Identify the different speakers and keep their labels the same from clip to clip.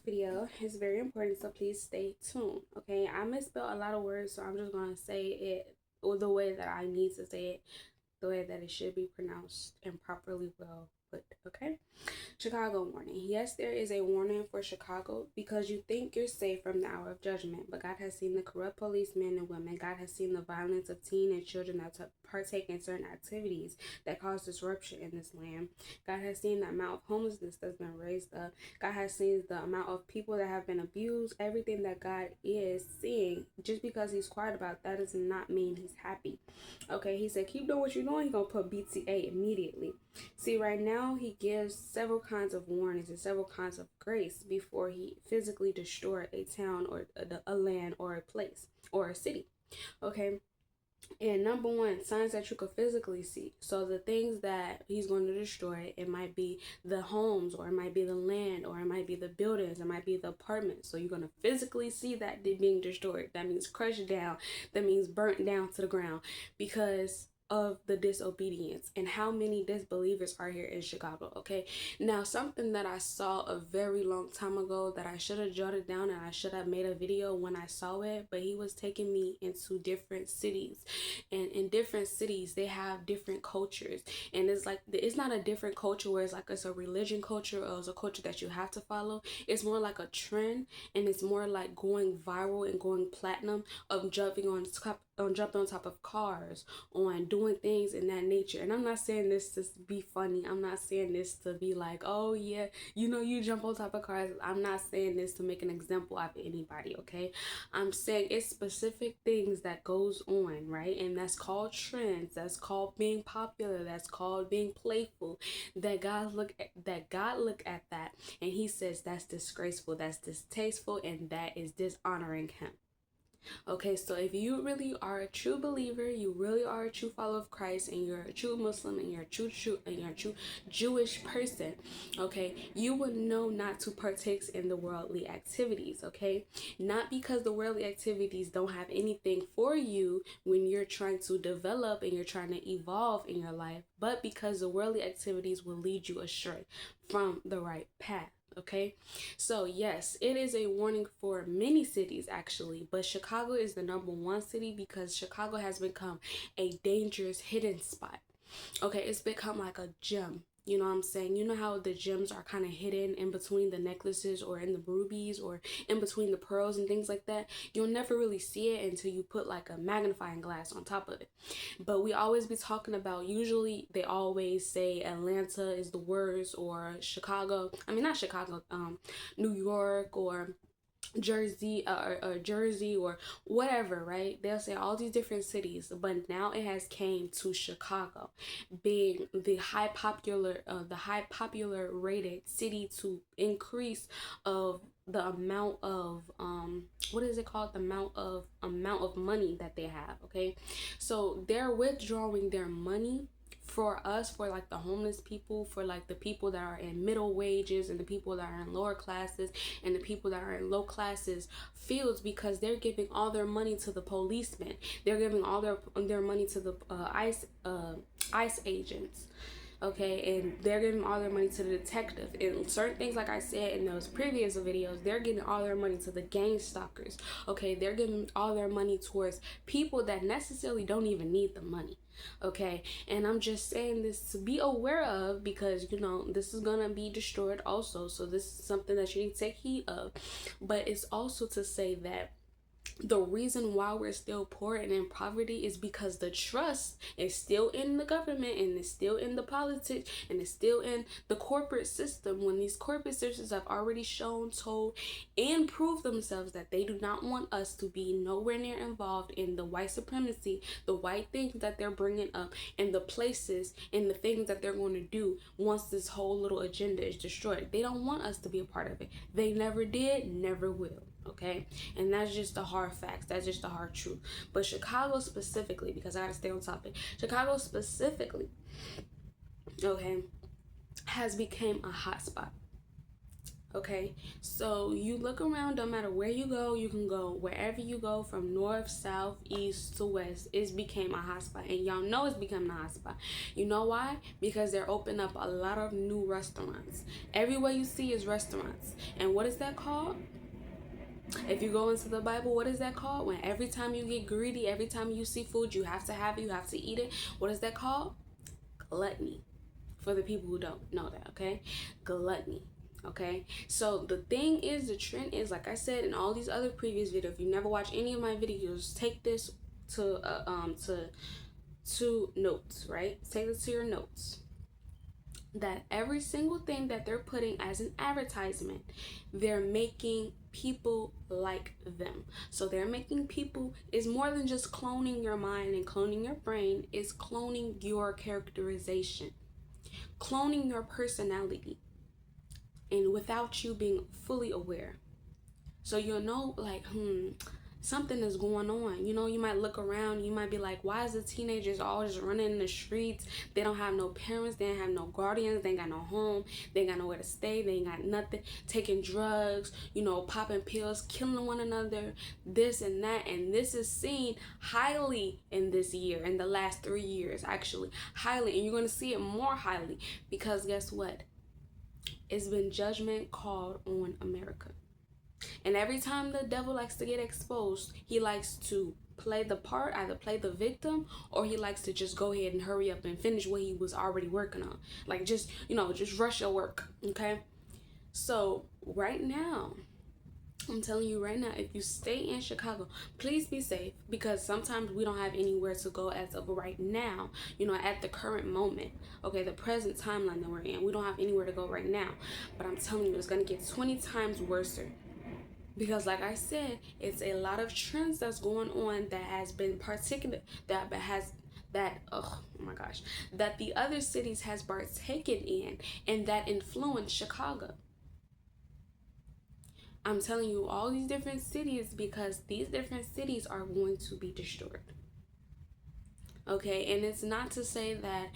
Speaker 1: video is very important, so please stay tuned. Okay, I misspelled a lot of words, so I'm just gonna say it or the way that I need to say it, the way that it should be pronounced and properly well put. Okay. Chicago warning. Yes, there is a warning for Chicago because you think you're safe from the hour of judgment, but God has seen the corrupt policemen and women. God has seen the violence of teen and children that partake in certain activities that cause disruption in this land. God has seen the amount of homelessness that's been raised up. God has seen the amount of people that have been abused. Everything that God is seeing, just because he's quiet about that does not mean he's happy. Okay, he said, keep doing what you're doing. He's going to put BTA immediately. See, right now, he gives several kinds of warnings and several kinds of grace before he physically destroy a town or a land or a place or a city. Okay. And number one, signs that you could physically see. So the things that he's going to destroy, it might be the homes, or it might be the land, or it might be the buildings, it might be the apartments. So you're going to physically see that being destroyed. That means crushed down. That means burnt down to the ground because of the disobedience. And how many disbelievers are here in Chicago? Okay, now something that I saw a very long time ago that I should have jotted down and I should have made a video when I saw it, but he was taking me into different cities, and in different cities they have different cultures, and it's like it's not a different culture where it's like it's a religion culture or it's a culture that you have to follow. It's more like a trend, and it's more like going viral and going platinum of jumping on top of cars, on doing things in that nature. And I'm not saying this to be funny. I'm not saying this to be like, oh yeah, you jump on top of cars. I'm not saying this to make an example out of anybody, okay? I'm saying it's specific things that goes on, right? And that's called trends. That's called being popular. That's called being playful. That God look at that, and he says that's disgraceful, that's distasteful, and that is dishonoring him. Okay, so if you really are a true believer, you really are a true follower of Christ, and you're a true Muslim, and you're a true Jewish person, okay, you would know not to partake in the worldly activities, okay? Not because the worldly activities don't have anything for you when you're trying to develop and you're trying to evolve in your life, but because the worldly activities will lead you astray from the right path. Okay, so yes, it is a warning for many cities actually, but Chicago is the number one city because Chicago has become a dangerous hidden spot. Okay, it's become like a gem. You know what I'm saying? You know how the gems are kind of hidden in between the necklaces or in the rubies or in between the pearls and things like that? You'll never really see it until you put like a magnifying glass on top of it. But we always be talking about, usually they always say Atlanta is the worst, or Chicago. I mean, not Chicago, New York, or Jersey or whatever, right? They'll say all these different cities, but now it has came to Chicago, being the high popular rated city to increase of the amount of what is it called, the amount of money that they have. Okay, so they're withdrawing their money for us, for like the homeless people, for like the people that are in middle wages, and the people that are in lower classes, and the people that are in low classes fields, because they're giving all their money to the policemen. They're giving all their money to the ICE agents. Okay, and they're giving all their money to the detective, and certain things, like I said in those previous videos, they're giving all their money to the gang stalkers. Okay, they're giving all their money towards people that necessarily don't even need the money. Okay, and I'm just saying this to be aware of, because this is gonna be destroyed also, so this is something that you need to take heed of. But it's also to say that the reason why we're still poor and in poverty is because the trust is still in the government, and it's still in the politics, and it's still in the corporate system, when these corporate systems have already shown, told, and proved themselves that they do not want us to be nowhere near involved in the white supremacy, the white things that they're bringing up, and the places and the things that they're going to do once this whole little agenda is destroyed. They don't want us to be a part of it. They never did, never will. Okay, and that's just the hard facts. That's just the hard truth. But Chicago specifically, because I gotta stay on topic, Chicago specifically, okay, has become a hotspot. Okay, so you look around, no matter where you go, you can go wherever you go, from north, south, east to west. It's became a hotspot, and y'all know it's becoming a hotspot. You know why? Because they're opening up a lot of new restaurants. Everywhere you see is restaurants. And what is that called? If you go into the Bible, what is that called? When every time you get greedy, every time you see food, you have to have it, you have to eat it. What is that called? Gluttony. For the people who don't know that, okay? Gluttony. Okay, so the thing is, the trend is, like I said in all these other previous videos, if you never watch any of my videos, take this to notes, right? Take this to your notes, that every single thing that they're putting as an advertisement, they're making people like them. So they're making people, is more than just cloning your mind and cloning your brain, is cloning your characterization, cloning your personality, and without you being fully aware. So you'll know, like, something is going on. You know, you might look around, you might be like, why is the teenagers all just running in the streets? They don't have no parents, they ain't have no guardians, they ain't got no home, they ain't got nowhere to stay, they ain't got nothing, taking drugs, you know, popping pills, killing one another, this and that. And this is seen highly in this year, in the last 3 years, actually, highly. And you're going to see it more highly, because guess what? It's been judgment called on America. And every time the devil likes to get exposed, he likes to play the part, either play the victim, or he likes to just go ahead and hurry up and finish what he was already working on. Like, just, you know, just rush your work, okay? So right now, I'm telling you right now, if you stay in Chicago, please be safe, because sometimes we don't have anywhere to go as of right now, you know, at the current moment, okay, the present timeline that we're in. We don't have anywhere to go right now. But I'm telling you, it's going to get 20 times worse. Because like I said, it's a lot of trends that's going on that has been particular, oh my gosh, that the other cities has partaken in, and that influenced Chicago. I'm telling you, all these different cities, because these different cities are going to be destroyed. Okay, and it's not to say that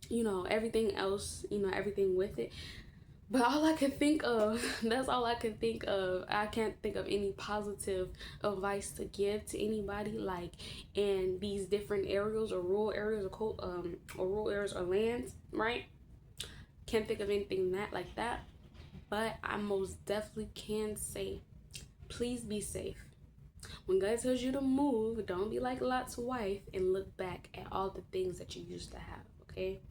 Speaker 1: you know, everything else, you know, everything with it. But all I can think of, that's all I can think of. I can't think of any positive advice to give to anybody, like, in these different areas, or rural areas, or rural areas, or lands, right? Can't think of anything like that. But I most definitely can say, please be safe. When God tells you to move, don't be like Lot's wife and look back at all the things that you used to have, okay?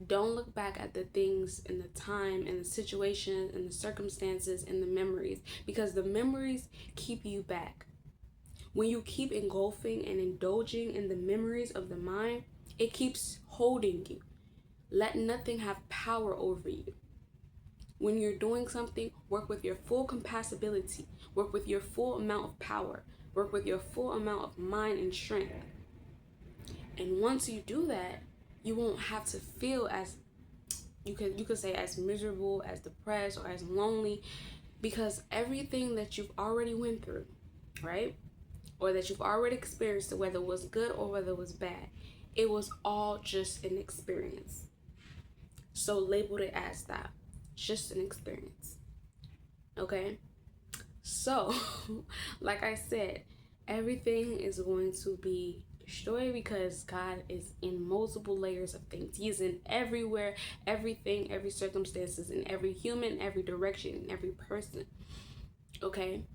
Speaker 1: Don't look back at the things and the time and the situations and the circumstances and the memories, because the memories keep you back. When you keep engulfing and indulging in the memories of the mind, it keeps holding you. Let nothing have power over you. When you're doing something, work with your full compatibility, work with your full amount of power, work with your full amount of mind and strength. And once you do that, you won't have to feel as, you could say, as miserable, as depressed, or as lonely, because everything that you've already went through, right, or that you've already experienced, whether it was good or whether it was bad, it was all just an experience. So label it as that, just an experience. Okay, so like I said, everything is going to be destroyed, because God is in multiple layers of things. He is in everywhere, everything, every circumstances, in every human, every direction, in every person. Okay,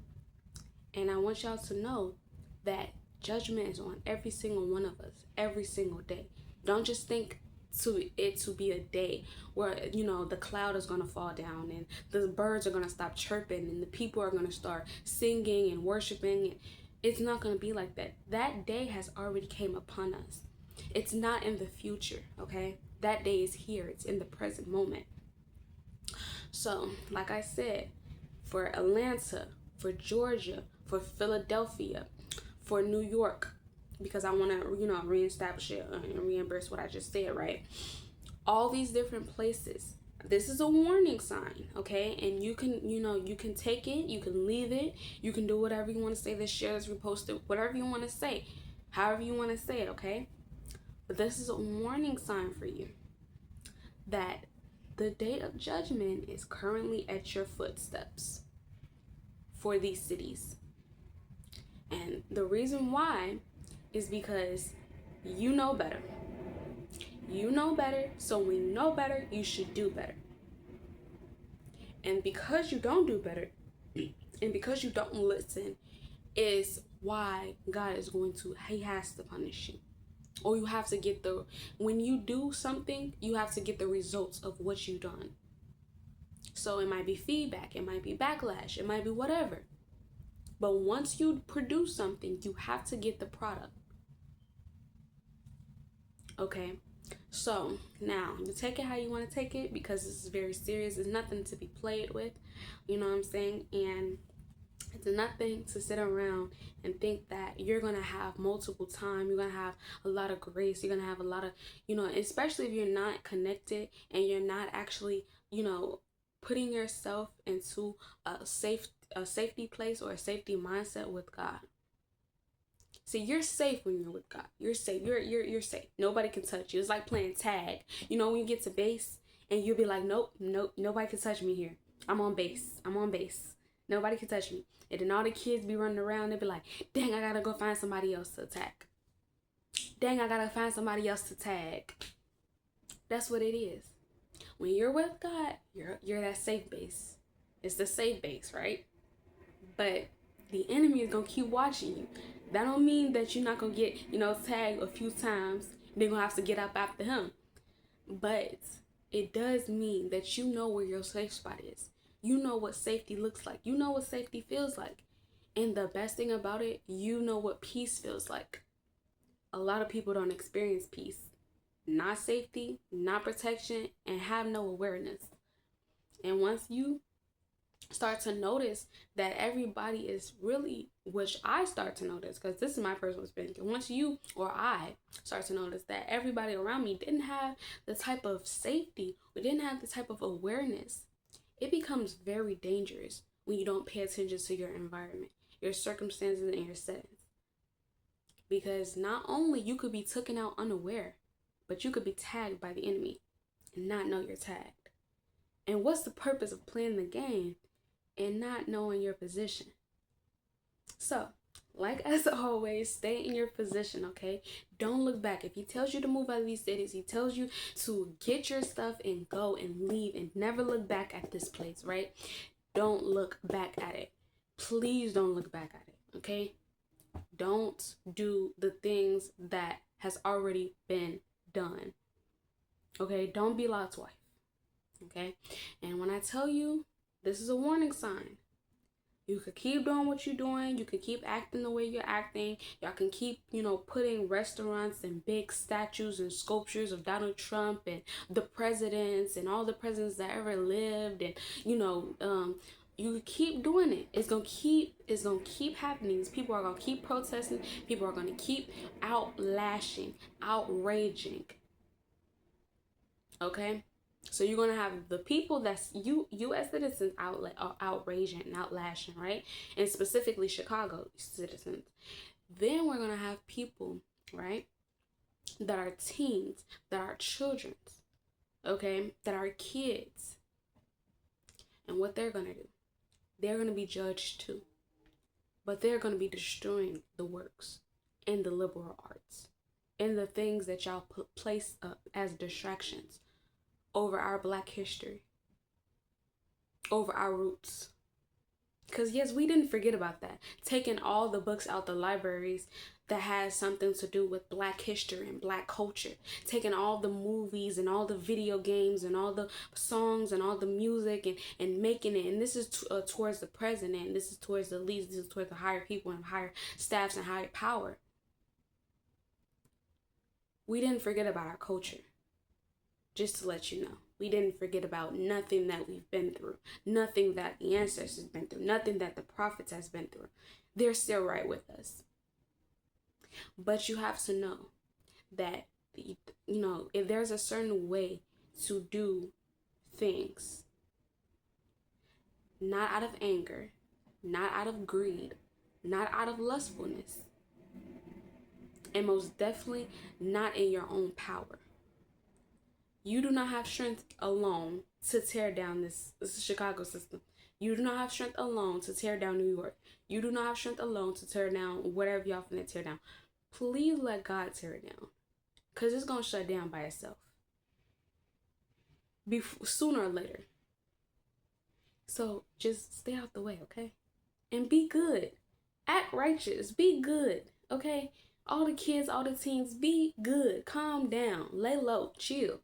Speaker 1: and I want y'all to know that judgment is on every single one of us, every single day. Don't just think to be a day where, you know, the cloud is going to fall down and the birds are going to stop chirping and the people are going to start singing and worshiping. It's not going to be like that. That day has already came upon us. It's not in the future, okay? That day is here. It's in the present moment. So, like I said, for Atlanta, for Georgia, for Philadelphia, for New York, because I want to, you know, reestablish it and reimburse what I just said, right? All these different places. This is a warning sign, okay? And you can, you know, you can take it, you can leave it, you can do whatever you want to say, this, share this, repost it, whatever you want to say, however you want to say it, okay? But this is a warning sign for you that The day of judgment is currently at your footsteps for these cities. And the reason why is because you know better. You know better, so when you know better, you should do better. And because you don't do better, and because you don't listen, is why God is going to, he has to punish you. Or you have to get when you do something, you have to get the results of what you've done. So it might be feedback, it might be backlash, it might be whatever. But once you produce something, you have to get the product. Okay? So now you take it how you want to take it, because this is very serious. It's nothing to be played with. You know what I'm saying? And it's nothing to sit around and think that you're going to have multiple time. You're going to have a lot of grace. You're going to have a lot of, especially if you're not connected and you're not actually, putting yourself into a safety place or a safety mindset with God. See, you're safe when you're with God. You're safe. You're safe. Nobody can touch you. It's like playing tag. When you get to base and you'll be like, nope, nobody can touch me here. I'm on base. Nobody can touch me. And then all the kids be running around. They be like, dang, I gotta go find somebody else to attack. Dang, I gotta find somebody else to tag. That's what it is. When you're with God, you're that safe base. It's the safe base, right? But the enemy is gonna keep watching you. That don't mean that you're not gonna get, tagged a few times. They're gonna have to get up after him. But it does mean that you know where your safe spot is. You know what safety looks like. You know what safety feels like. And the best thing about it, you know what peace feels like. A lot of people don't experience peace. Not safety, not protection, and have no awareness. And once you start to notice that everybody is really, which I start to notice, because this is my personal experience. Once you or I start to notice that everybody around me didn't have the type of safety, we didn't have the type of awareness, it becomes very dangerous when you don't pay attention to your environment, your circumstances, and your settings. Because not only you could be taken out unaware, but you could be tagged by the enemy and not know you're tagged. And what's the purpose of playing the game and not knowing your position? So, like as always, stay in your position, okay? Don't look back. If he tells you to move out of these cities, he tells you to get your stuff and go and leave and never look back at this place, right? Don't look back at it. Please don't look back at it, okay? Don't do the things that has already been done, okay? Don't be Lot's wife, okay? And when I tell you, this is a warning sign. You could keep doing what you're doing. You could keep acting the way you're acting. Y'all can keep, putting restaurants and big statues and sculptures of Donald Trump and the presidents and all the presidents that ever lived. And, you keep doing it. It's gonna keep happening. People are gonna keep protesting. People are gonna keep outraging. Okay? So you're gonna have the people that's U.S. citizens outraging and outlashing, right? And specifically Chicago citizens. Then we're gonna have people, right, that are teens, that are children, okay, that are kids. And what they're gonna do, they're gonna be judged too. But they're gonna be destroying the works and the liberal arts and the things that y'all place up as distractions over our Black history, over our roots. Because yes, we didn't forget about that. Taking all the books out the libraries that has something to do with Black history and Black culture. Taking all the movies and all the video games and all the songs and all the music and making it. And this is towards the president. This is towards the leaders. This is towards the higher people and higher staffs and higher power. We didn't forget about our culture. Just to let you know, we didn't forget about nothing that we've been through, nothing that the ancestors have been through, nothing that the prophets has been through. They're still right with us. But you have to know that, if there's a certain way to do things, not out of anger, not out of greed, not out of lustfulness, and most definitely not in your own power. You do not have strength alone to tear down this Chicago system. You do not have strength alone to tear down New York. You do not have strength alone to tear down whatever y'all finna tear down. Please let God tear it down. Because it's going to shut down by itself. Sooner or later. So just stay out the way, okay? And be good. Act righteous. Be good, okay? All the kids, all the teens, be good. Calm down. Lay low. Chill.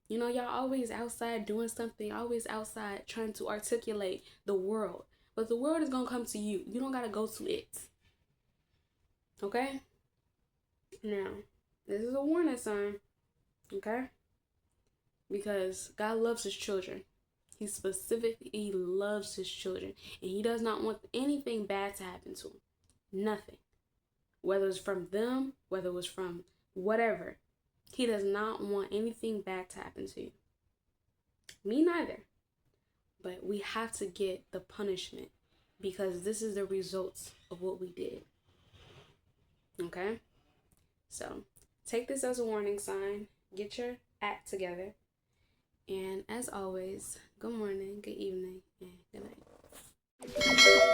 Speaker 1: You know, y'all always outside doing something, always outside trying to articulate the world. But the world is going to come to you. You don't got to go to it. Okay? Now, this is a warning sign. Okay? Because God loves his children. He loves his children. And he does not want anything bad to happen to them. Nothing. Whether it's from them, whether it was from whatever. He does not want anything bad to happen to you. Me neither. But we have to get the punishment because this is the results of what we did. Okay? So, take this as a warning sign. Get your act together. And as always, good morning, good evening, and good night.